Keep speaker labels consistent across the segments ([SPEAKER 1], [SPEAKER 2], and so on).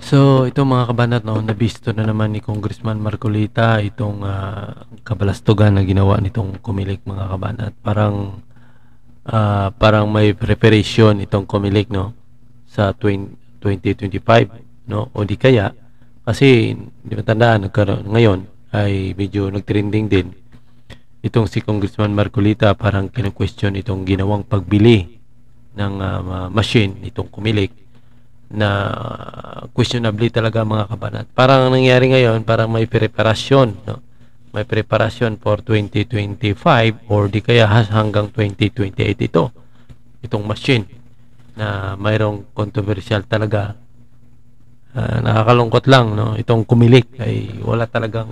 [SPEAKER 1] So, ito mga kabanat, no, nabisto na naman ni Congressman Marcolita itong kabalastugan na ginawa nitong Comelec mga kabanat. Parang may preparation itong Comelec, no, sa 2025, no, o di kaya kasi di matandaan nagkaroon ngayon ay medyo nagtrending din itong si Congressman Marcolita, parang kinu-question itong ginawang pagbili ng machine itong Comelec na questionably talaga mga kabanat. Parang ang nangyari ngayon, parang may preparasyon, no? May preparasyon for 2025 or di kaya hanggang 2028 ito. Itong machine na mayroong controversial talaga. Nakakalungkot lang, no? Itong Comelec ay wala talagang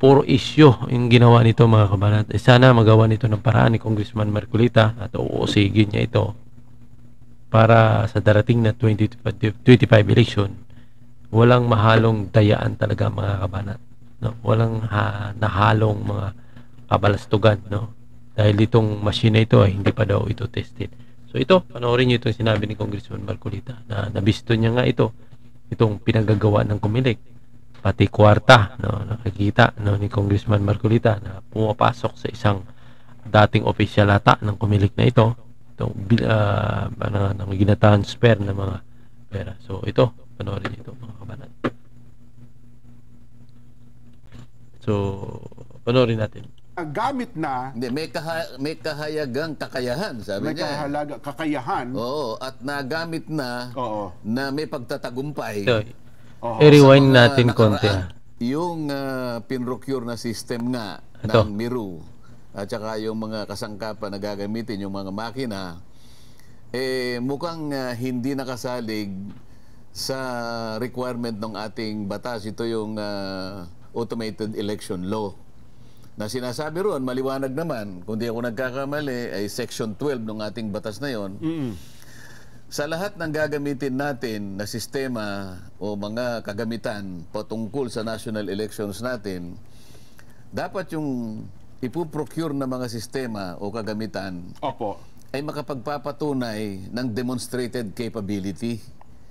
[SPEAKER 1] puro issue yung ginawa nito mga kabanat. Sana magawa nito ng paraan ni Congressman Marcolita at uusigin niya ito para sa darating na 2025 election, walang mahalong dayaan talaga mga kabanat, no? Walang nahalong mga kabalastugan, no? Dahil itong machine na ito ay hindi pa daw ito tested. So ito, panoorin niyo itong sinabi ni Congressman Marcolita na nabisto niya nga itong pinagagawa ng Comelec, pati kwarta, no? Nakikita, no, ni Congressman Marcolita na pumapasok sa isang dating opisyal ata ng Comelec na ito, itong gina-transfer ng mga pera. So ito, panoorin niyo ito mga kabanat. So panoorin natin.
[SPEAKER 2] Gamit na,
[SPEAKER 3] Hindi, may kahayagang kakayahan, sabi
[SPEAKER 2] may
[SPEAKER 3] niya.
[SPEAKER 2] kakayahan.
[SPEAKER 3] Oo, at nagamit na
[SPEAKER 2] Oo.
[SPEAKER 3] na may pagtatagumpay.
[SPEAKER 1] Ito,
[SPEAKER 2] Oo.
[SPEAKER 1] i-rewind
[SPEAKER 3] Sa mga
[SPEAKER 1] natin konti.
[SPEAKER 3] nakaraan, yung pinrocure na system nga
[SPEAKER 1] Ito.
[SPEAKER 3] ng Miru at saka yung mga kasangkapan na gagamitin, yung mga makina, mukhang hindi nakasalig sa requirement ng ating batas. Ito yung automated election law. Na sinasabi roon, maliwanag naman, kung di ako nagkakamali, ay Section 12 ng ating batas na yon. Sa lahat ng gagamitin natin na sistema o mga kagamitan patungkol sa national elections natin, dapat yung ipuprocure na mga sistema o kagamitan
[SPEAKER 2] Opo.
[SPEAKER 3] ay makapagpapatunay ng demonstrated capability.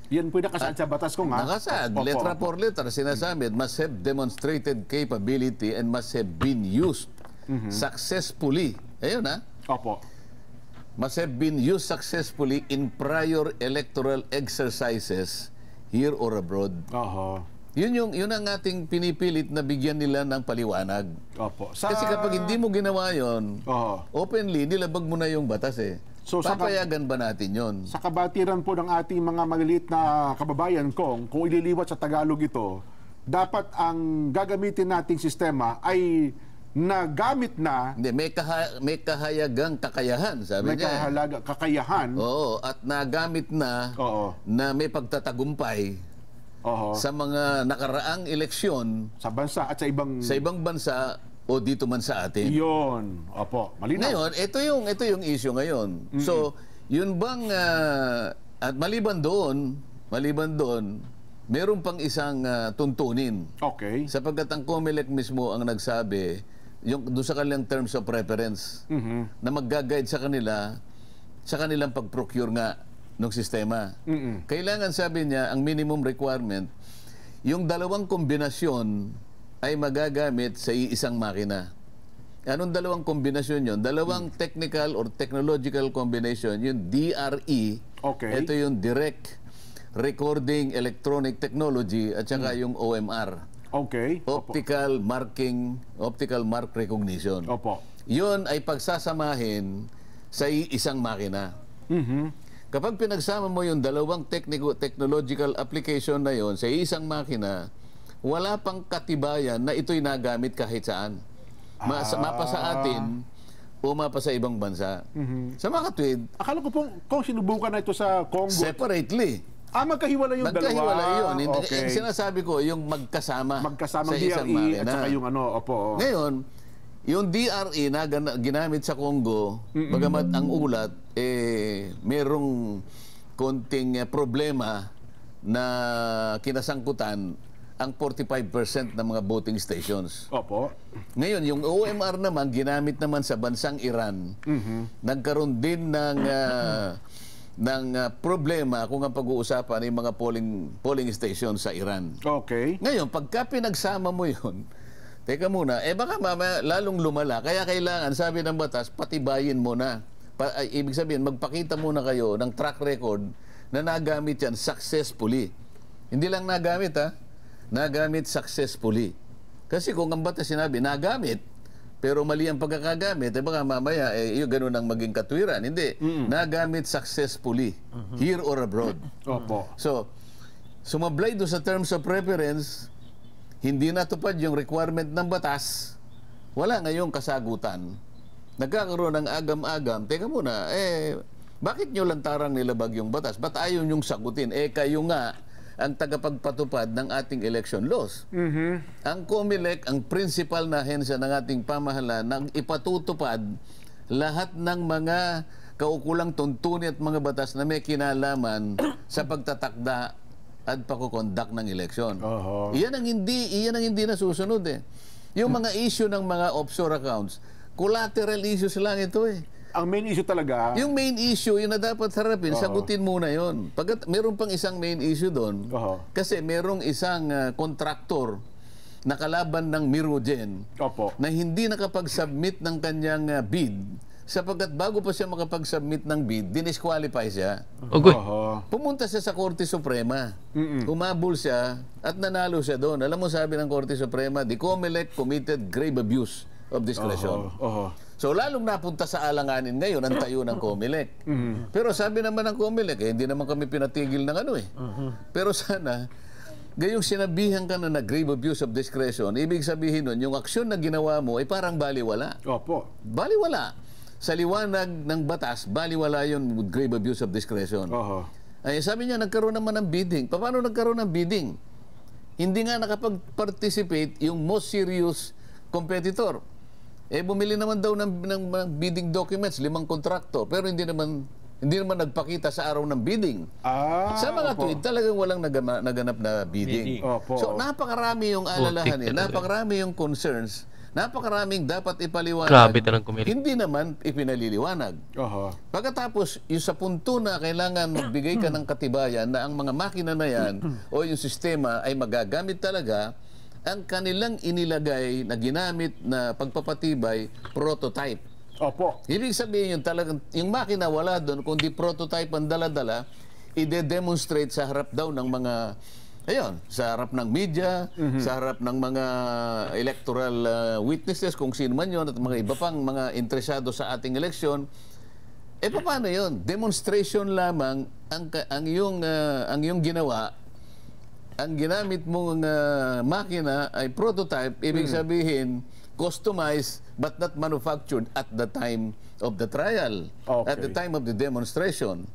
[SPEAKER 2] Yan po yung nakasaad sa batas ko nga.
[SPEAKER 3] Nakasad,
[SPEAKER 2] Opo,
[SPEAKER 3] letra
[SPEAKER 2] opo.
[SPEAKER 3] for letra, sinasabi, must have demonstrated capability and must have been used successfully. Ayun ha.
[SPEAKER 2] Opo.
[SPEAKER 3] Must have been used successfully in prior electoral exercises here or abroad.
[SPEAKER 2] Oho.
[SPEAKER 3] Yun ang ating pinipilit na bigyan nila ng paliwanag.
[SPEAKER 2] Opo.
[SPEAKER 3] Kasi kapag hindi mo ginawa yon,
[SPEAKER 2] Oho.
[SPEAKER 3] openly, nilabag mo na yung batas eh.
[SPEAKER 2] So,
[SPEAKER 3] Papayagan ba natin yon?
[SPEAKER 2] Sa kabatiran po ng ating mga maliliit na kababayan kung ililiwat sa Tagalog ito, dapat ang gagamitin nating sistema ay nagamit na,
[SPEAKER 3] Hindi, may kahayagang kakayahan, sabi
[SPEAKER 2] may
[SPEAKER 3] niya.
[SPEAKER 2] kakayahan.
[SPEAKER 3] Oo, at nagamit na
[SPEAKER 2] Oo.
[SPEAKER 3] na may pagtatagumpay
[SPEAKER 2] Oho.
[SPEAKER 3] sa mga nakaraang eleksyon
[SPEAKER 2] Sa bansa at sa ibang...
[SPEAKER 3] sa ibang bansa o dito man sa atin.
[SPEAKER 2] Iyon. Opo. Malinaw.
[SPEAKER 3] Ngayon, ito yung issue ngayon. So, yun bang at maliban doon, meron pang isang tuntunin.
[SPEAKER 2] Okay.
[SPEAKER 3] Sapagkat ang COMELEC mismo ang nagsabi, yung doon sa kanilang terms of preference, na mag-guide sa kanilang pag-procure nga ng sistema. Kailangan, sabi niya, ang minimum requirement, yung dalawang kombinasyon ay magagamit sa isang makina. Anong dalawang kombinasyon yun? Dalawang technical or technological combination, yung DRE,
[SPEAKER 2] Okay.
[SPEAKER 3] ito yung Direct Recording Electronic Technology, at saka yung OMR.
[SPEAKER 2] Okay. Opo.
[SPEAKER 3] Optical Mark Recognition.
[SPEAKER 2] Opo.
[SPEAKER 3] Yun ay pagsasamahin sa isang makina. Kapag pinagsama mo yung dalawang technological application na yon sa isang makina, wala pang katibayan na ito'y nagamit kahit saan. Mapa sa atin o mapa sa ibang bansa. Sa mga tweet,
[SPEAKER 2] Akala ko kung sinubukan na ito sa Congo.
[SPEAKER 3] separately.
[SPEAKER 2] Magkahiwalay yung
[SPEAKER 3] Nagkahiwalay
[SPEAKER 2] dalawa.
[SPEAKER 3] yun. Hindi-
[SPEAKER 2] Okay.
[SPEAKER 3] Sinasabi ko, yung magkasamang
[SPEAKER 2] Magkasamang
[SPEAKER 3] sa isang
[SPEAKER 2] DRE at
[SPEAKER 3] makina.
[SPEAKER 2] saka yung ano, opo.
[SPEAKER 3] Ngayon, yung DRE na ginamit sa Congo, bagamat ang ulat, merong konting problema na kinasangkutan ang 45% ng mga voting stations.
[SPEAKER 2] Opo.
[SPEAKER 3] Ngayon, yung OMR naman, ginamit naman sa bansang Iran, nagkaroon din ng problema kung ang pag-uusapan ay mga polling station sa Iran.
[SPEAKER 2] Okay.
[SPEAKER 3] Ngayon, pagka pinagsama mo yun, teka muna, baka mamaya lalong lumala. Kaya kailangan, sabi ng batas, patibayin mo na. Ibig sabihin, magpakita muna kayo ng track record na nagamit yan successfully. Hindi lang nagamit, nagamit successfully. Kasi kung ang batas sinabi, nagamit, pero mali ang pagkakagamit, baka mamaya, yung ganun ang maging katwiran. Hindi. Nagamit successfully, here or abroad.
[SPEAKER 2] Opo.
[SPEAKER 3] So, sumablay doon sa terms of preference, hindi natupad yung requirement ng batas, wala ngayong kasagutan. Nagkakaroon ng agam-agam. Teka muna, bakit nyo lantarang nilabag yung batas? Ba't ayaw nyong sagutin? Kayo nga ang tagapagpatupad ng ating election laws. Ang COMELEC, ang principal na ahensya ng ating pamahalaan, nang ipatutupad lahat ng mga kaukulang tuntunin at mga batas na may kinalaman sa pagtatakda at pagkukondak ng eleksyon. Iyan ang hindi nasusunod Yung mga issue ng mga offshore accounts, collateral issues lang ito
[SPEAKER 2] Ang main issue talaga,
[SPEAKER 3] Yung main issue, yun na dapat harapin, sagutin muna yun. Meron pang isang main issue doon, kasi merong isang kontraktor na kalaban ng Mirogen na hindi nakapag-submit ng kanyang bid, sapagkat bago pa siya makapag-submit ng bid, dinisqualify siya. Pumunta siya sa Korte Suprema. Humabol siya at nanalo siya doon. Alam mo, sabi ng Korte Suprema, the COMELEC committed grave abuse of discretion. So, lalong napunta sa alanganin ngayon ang tayo ng COMELEC. Pero sabi naman ng COMELEC, hindi naman kami pinatigil ng Pero sana, gayong sinabihan ka na grave abuse of discretion, ibig sabihin nun, yung aksyon na ginawa mo ay parang baliwala. Baliwala. Sa liwanag ng batas, baliwala yun with grave abuse of discretion. Ay, sabi niya, nagkaroon naman ng bidding. Paano nagkaroon ng bidding? Hindi nga nakapag-participate yung most serious competitor. Bumili naman daw ng bidding documents, 5 kontrakto, pero hindi naman nagpakita sa araw ng bidding. Sa mga tweet, talagang walang naganap na bidding. So, napakarami yung alalahanin, napakarami yung concerns, napakaraming dapat ipaliwanag.
[SPEAKER 1] Grabe talagang kumili.
[SPEAKER 3] Hindi naman ipinaliliwanag. Pagkatapos, yung sa punto na kailangan magbigay ka ng katibayan na ang mga makina na yan o yung sistema ay magagamit talaga, ang kanilang inilagay na ginamit na pagpapatibay, prototype. Ibig sabihin yun talagang, yung makina wala doon, kundi prototype ang dala-dala, ide-demonstrate sa harap daw ng mga, sa harap ng media, sa harap ng mga electoral witnesses, kung sino man yun, at mga iba pang mga interesado sa ating eleksyon. Paano yun? Demonstration lamang ang iyong ginawa. Ang ginamit mong makina ay prototype, ibig sabihin, customized but not manufactured at the time of the trial, at the time of the demonstration.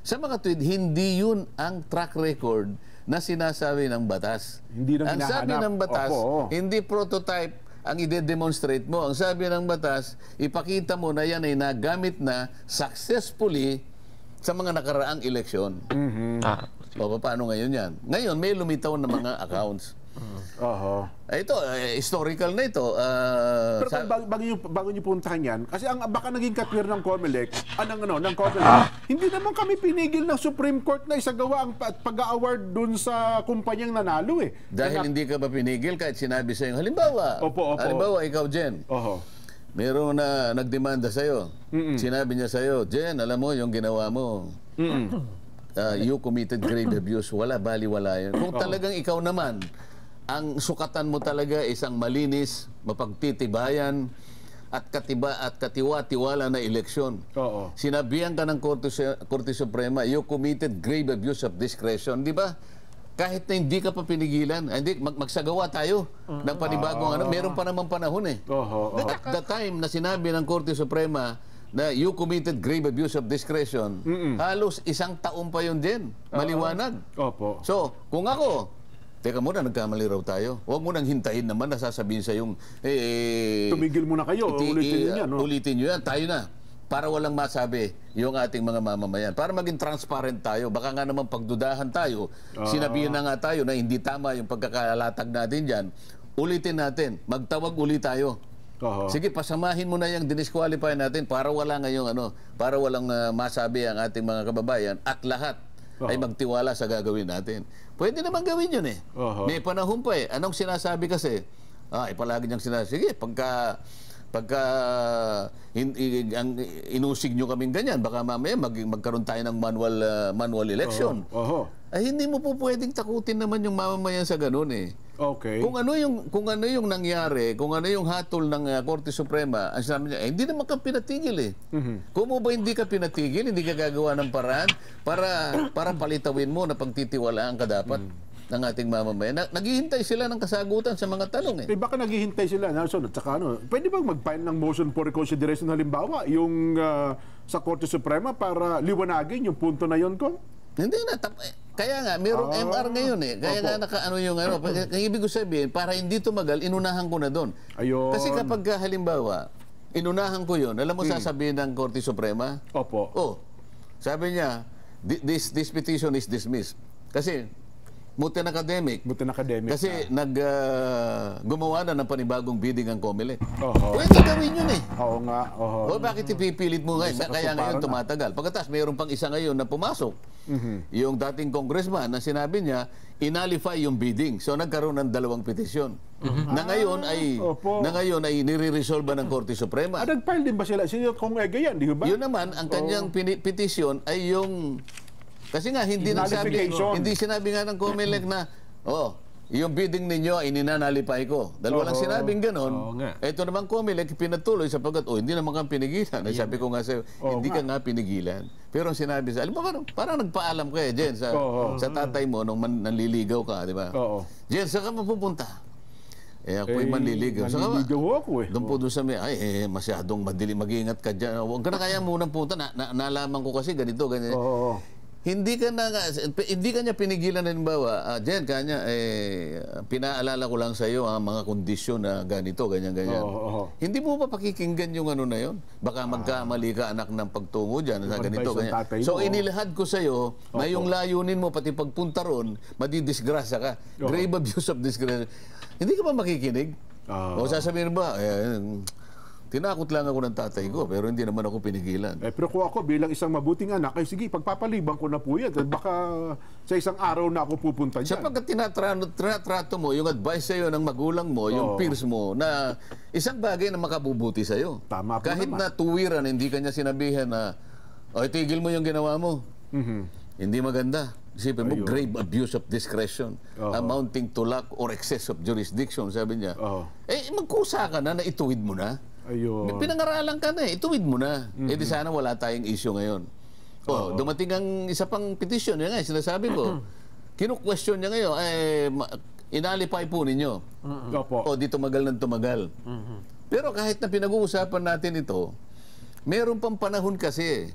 [SPEAKER 3] Sa mga tweet, hindi yun ang track record na sinasabi ng batas. Ang sabi ng batas, hindi prototype ang ide-demonstrate mo. Ang sabi ng batas, ipakita mo na yan ay nagamit na successfully sa mga nakaraang eleksyon. Paano ngayon yan? Ngayon, may lumitaw na mga accounts. Ito, historical na ito.
[SPEAKER 2] Pero bago niyo puntahan yan, kasi ang baka naging katwir ng COMELEC, hindi naman kami pinigil ng Supreme Court na isagawa ang pag-award dun sa kumpanyang nanalo
[SPEAKER 3] Dahil hindi ka ba pinigil kahit sinabi sa'yo, halimbawa, ikaw, Jen, meron na nagdemanda sa'yo. Sinabi niya sa'yo, Jen, alam mo yung ginawa mo. You committed grave abuse. Wala, baliwala yun. Kung talagang ikaw naman, ang sukatan mo talaga isang malinis, mapagtitibayan, at katiwa-tiwala na eleksyon. Sinabihan ka ng Korte Suprema, you committed grave abuse of discretion. Di ba? Kahit na hindi ka pa pinigilan, magsagawa tayo ng panibagong meron pa naman panahon At the time na sinabi ng Korte Suprema na you committed grave abuse of discretion, halos 1 taon pa yun din. Maliwanag. So, kung ako, teka muna, nagkamali raw tayo. Huwag mo nang hintayin naman na sasabihin sa yung
[SPEAKER 2] tumigil muna kayo, ulitin nyo yan.
[SPEAKER 3] Ulitin nyo yan, tayo na. Para walang masabi yung ating mga mamamayan. Para maging transparent tayo. Baka nga naman pagdudahan tayo. Sinabihin na nga tayo na hindi tama yung pagkakalatag natin dyan. Ulitin natin. Magtawag ulit tayo.
[SPEAKER 2] Oho.
[SPEAKER 3] Sige, pasamahin mo na yung disqualify natin para wala ngayong para walang masabi ang ating mga kababayan at lahat ay magtiwala sa gagawin natin. Pwede naman gawin yun eh.
[SPEAKER 2] Oho.
[SPEAKER 3] May panahon pa eh. Anong sinasabi kasi? Palagi niyang sinasabi, sige, pagka inusig nyo kaming ganyan, baka mamaya magkaroon tayo ng manual election.
[SPEAKER 2] Oho.
[SPEAKER 3] Ay hindi mo po pwedeng takutin naman yung mamamayan sa ganun eh.
[SPEAKER 2] Okay.
[SPEAKER 3] Kung ano yung nangyari, kung ano yung hatol ng Korte Suprema, ang sinabi niya, hindi naman ka pinatigil eh. Kung mo ba hindi ka pinatigil, hindi ka gagawa ng paraan para palitawin mo na pagtitiwalaan ka dapat ng ating mamamayan. Naghihintay sila ng kasagutan sa mga tanong eh.
[SPEAKER 2] Baka naghihintay sila, Nelson, at saka pwede bang mag-file ng motion for reconsideration halimbawa, yung sa Korte Suprema para liwanagin yung punto na yon ko?
[SPEAKER 3] Hindi na. Kaya nga, mayroong MR ngayon eh. Kaya nga nakaano yung Ang ibig ko sabihin, para hindi tumagal, inunahan ko na doon.
[SPEAKER 2] Ayun.
[SPEAKER 3] Kasi kapag halimbawa, inunahan ko yun, alam mo sasabihin ng Korte Suprema?
[SPEAKER 2] Opo.
[SPEAKER 3] Sabi niya, this petition is dismissed. Kasi, Mutin Academic. Kasi gumawa na ng panibagong bidding ang COMELEC. Pwede gawin yun eh.
[SPEAKER 2] Oo nga.
[SPEAKER 3] O bakit ipipilit mo ngayon? Kaya ngayon tumatagal. Pagkatapos mayroon pang isa ngayon na pumasok. Yung dating congressman na sinabi niya, inalify yung bidding. So nagkaroon ng dalawang petisyon. Na ngayon ay nire-resolve ng Korte Suprema.
[SPEAKER 2] Nag-file din ba sila? Sino kung yan, di ba?
[SPEAKER 3] Yun naman, ang kanyang petisyon ay yung... Kasi nga, hindi sinabi nga ng COMELEC na, yung bidding ninyo ay ninanalipay ko. Dahil walang sinabing ganon, ito naman COMELEC pinatuloy sapagkat, hindi naman kang pinigilan. Ay, sabi ko nga sa'yo, hindi ka nga pinigilan. Pero ang sinabi sa, alam mo, parang nagpaalam ka eh, Jen, sa tatay mo nung nanliligaw ka, di ba? Jen, saan ka mapupunta? Ako'y manliligaw.
[SPEAKER 2] Manliligaw ako eh.
[SPEAKER 3] Doon po doon sa masyadong madili, mag-iingat ka dyan. Huwag ka na kaya munang punta. Nalaman ko kasi ganito, ganyan. Hindi ka niya pinigilan na halimbawa, Jen, kanya, pinaalala ko lang sa iyo ang mga kondisyon na ganito, ganyan. Hindi mo pa pakikinggan yung na yun? Baka magkamali ka anak ng pagtungo dyan, na ganito, ganyan. So inilahad ko sa iyo na yung layunin mo, pati pagpunta ron, madidisgrasya ka. Grave abuse of disgrace. Hindi ka pa makikinig? O sasabihin ba, tinakot lang ako ng tatay ko, pero hindi naman ako pinigilan.
[SPEAKER 2] Pero kung ako bilang isang mabuting anak, sige, pagpapalibang ko na po yan. Baka sa isang araw na ako pupunta dyan.
[SPEAKER 3] Sapagkat tinatrato mo, yung advice sa'yo ng magulang mo, yung peers mo, na isang bagay na makabubuti sa'yo.
[SPEAKER 2] Tama po
[SPEAKER 3] kahit
[SPEAKER 2] naman.
[SPEAKER 3] na tuwiran, hindi kanya sinabihan na, tigil mo yung ginawa mo. Hindi maganda. Isipin mo, grave abuse of discretion, amounting to lack or excess of jurisdiction, sabi niya. Magkusa ka na ituwid mo na.
[SPEAKER 2] Ayun.
[SPEAKER 3] Pinangaralan ka na eh. Ituwid mo na. Di sana wala tayong issue ngayon. Dumating ang isa pang petition. Yan nga, sinasabi ko. Kinu-question niya ngayon, inalipay po ninyo. Di tumagal ng tumagal. Pero kahit na pinag-uusapan natin ito, meron pang panahon kasi.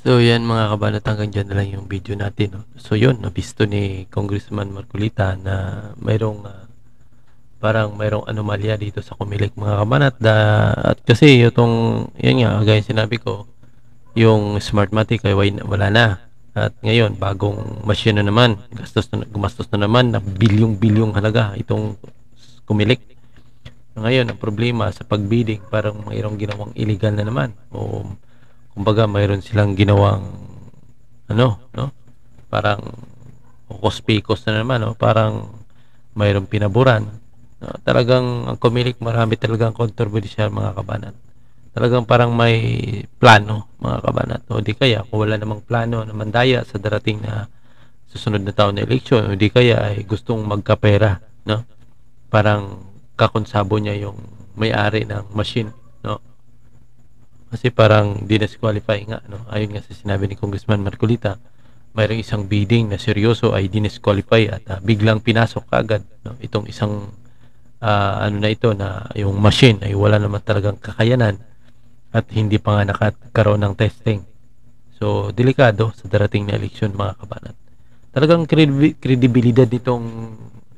[SPEAKER 1] So yan mga kabanat, hanggang dyan na lang yung video natin. No? So yun, nabisto ni Congressman Marcolita na parang mayroong anomalya dito sa COMELEC mga kabanat. At kasi itong, yan nga, gaya sinabi ko, yung Smartmatic ay wala na. At ngayon, bagong machine na naman, gumastos na naman na bilyong-bilyong halaga itong COMELEC. Ngayon, ang problema sa pagbidding, parang mayroong ginawang illegal na naman. O kumbaga, mayroon silang ginawang parang kuspikos na naman, parang mayroong pinaburan. Talagang ang COMELEC, marami talagang kontrobersyal mga kabanat. Talagang parang may plano mga kabanat. O di kaya kung wala namang plano na mandaya sa darating na susunod na taon na eleksyon, o di kaya ay gustong magkapera, no? Parang kakonsabo niya yung may-ari ng machine, no? Kasi parang disqualify nga, no? Ayon nga sa sinabi ni Congressman Marcolita, mayroong isang bidding na seryoso ay disqualify at biglang pinasok kaagad, no? Itong isang na ito na yung machine ay wala naman talagang kakayanan at hindi pa nga nakakaroon ng testing. So delikado sa darating na eleksyon mga kabanat. Talagang kredibilidad nitong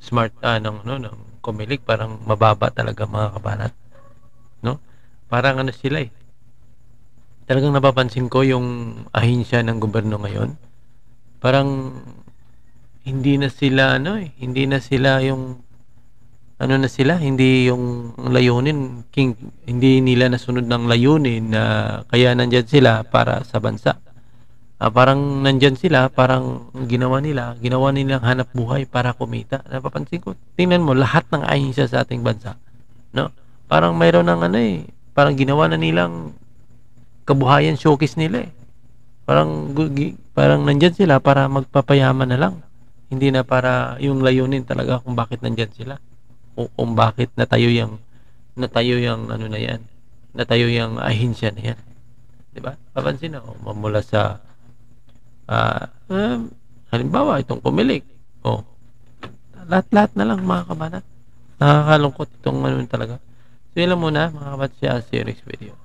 [SPEAKER 1] ng COMELEC parang mababa talaga mga kabanat, no? Parang sila eh. Talagang napapansin ko yung ahinsya ng gobyerno ngayon. Parang hindi na sila hindi na sila yung ano na sila, hindi yung layunin, hindi nila nasunod ng layunin na kaya nandyan sila para sa bansa. Parang nandyan sila, parang ginawa nilang hanap buhay para kumita. Napapansin ko, tingnan mo, lahat ng ahensya sa ating bansa, no? Parang mayroon ng parang ginawa na nilang kabuhayan showcase nila eh. Parang nandyan sila para magpapayaman na lang. Hindi na para yung layunin talaga kung bakit nandyan sila. O kung bakit natayo yung ano na yan. Natayo yung ahensya na yan. 'Di ba? Papansin mo, mula sa halimbawa itong Comelec. Lahat na lang mga kabanat. Nakakalungkot itong ano talaga. So yun lang muna mga kabanat, siya next video.